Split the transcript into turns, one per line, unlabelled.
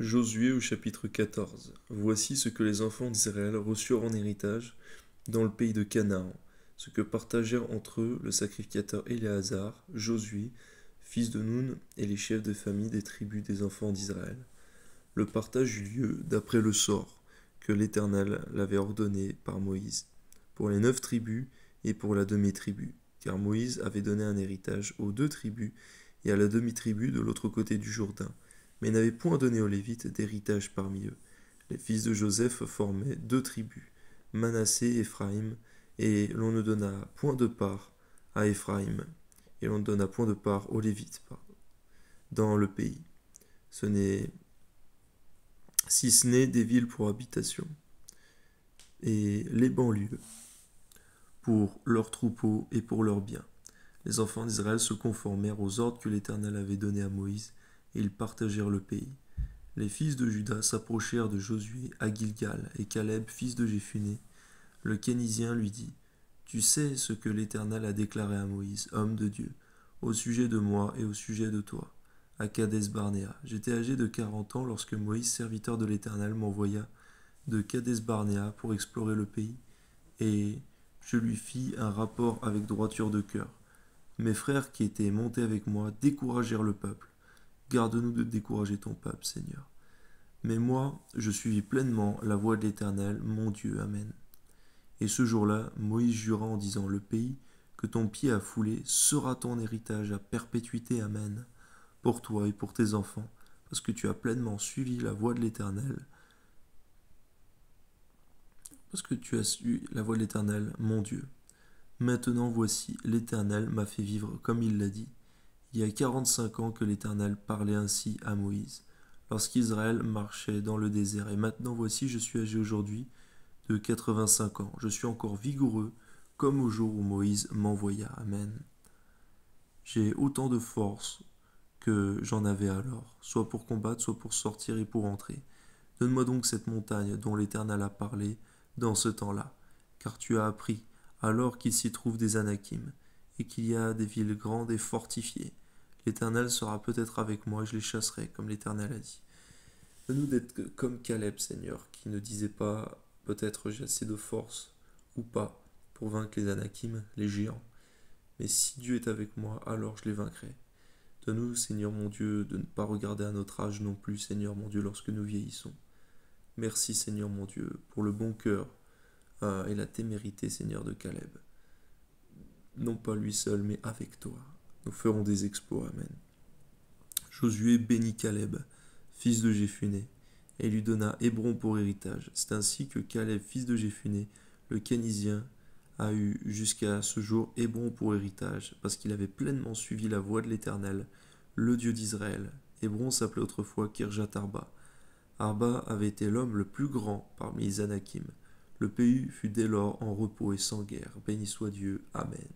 Josué au chapitre 14. Voici ce que les enfants d'Israël reçurent en héritage dans le pays de Canaan, ce que partagèrent entre eux le sacrificateur Éléazar, Josué, fils de Nun, et les chefs de famille des tribus des enfants d'Israël. Le partage eut lieu d'après le sort que l'Éternel l'avait ordonné par Moïse, pour les 9 tribus et pour la demi-tribu, car Moïse avait donné un héritage aux 2 tribus et à la demi-tribu de l'autre côté du Jourdain, mais n'avait point donné aux Lévites d'héritage parmi eux. Les fils de Joseph formaient 2 tribus, Manassé et Éphraïm, et l'on ne donna point de part à Éphraïm, et l'on ne donna point de part aux Lévites, dans le pays. Ce n'est si ce n'est des villes pour habitation, et les banlieues pour leurs troupeaux et pour leurs biens. Les enfants d'Israël se conformèrent aux ordres que l'Éternel avait donnés à Moïse, et ils partagèrent le pays. Les fils de Juda s'approchèrent de Josué à Gilgal, et Caleb, fils de Jéphuné, le Kénizien, lui dit: Tu sais ce que l'Éternel a déclaré à Moïse, homme de Dieu, au sujet de moi et au sujet de toi, à Kadès Barnéa. J'étais âgé de 40 ans lorsque Moïse, serviteur de l'Éternel, m'envoya de Kadès Barnéa pour explorer le pays, et je lui fis un rapport avec droiture de cœur. Mes frères qui étaient montés avec moi découragèrent le peuple. Garde-nous de décourager ton peuple, Seigneur. Mais moi, je suivis pleinement la voie de l'Éternel, mon Dieu. Amen. Et ce jour-là, Moïse jura en disant: Le pays que ton pied a foulé sera ton héritage à perpétuité. Amen. Pour toi et pour tes enfants, parce que tu as pleinement suivi la voie de l'Éternel. Parce que tu as suivi la voie de l'Éternel, mon Dieu. Maintenant voici, l'Éternel m'a fait vivre comme il l'a dit. Il y a 45 ans que l'Éternel parlait ainsi à Moïse, lorsqu'Israël marchait dans le désert. Et maintenant voici, je suis âgé aujourd'hui de 85 ans. Je suis encore vigoureux, comme au jour où Moïse m'envoya. Amen. J'ai autant de force que j'en avais alors, soit pour combattre, soit pour sortir et pour entrer. Donne-moi donc cette montagne dont l'Éternel a parlé dans ce temps-là, car tu as appris alors qu'il s'y trouve des Anakim, et qu'il y a des villes grandes et fortifiées. L'Éternel sera peut-être avec moi, et je les chasserai, comme l'Éternel a dit. Donne-nous d'être comme Caleb, Seigneur, qui ne disait pas peut-être j'ai assez de force ou pas pour vaincre les Anakim, les géants. Mais si Dieu est avec moi, alors je les vaincrai. Donne-nous, Seigneur mon Dieu, de ne pas regarder à notre âge non plus, Seigneur mon Dieu, lorsque nous vieillissons. Merci, Seigneur mon Dieu, pour le bon cœur et la témérité, Seigneur, de Caleb. Non pas lui seul, mais avec toi. Nous ferons des exploits. Amen. Josué bénit Caleb, fils de Jéphuné, et lui donna Hébron pour héritage. C'est ainsi que Caleb, fils de Jéphuné, le Kénizien, a eu jusqu'à ce jour Hébron pour héritage, parce qu'il avait pleinement suivi la voie de l'Éternel, le Dieu d'Israël. Hébron s'appelait autrefois Kirjat Arba. Arba avait été l'homme le plus grand parmi les Anakim. Le pays fut dès lors en repos et sans guerre. Béni soit Dieu. Amen.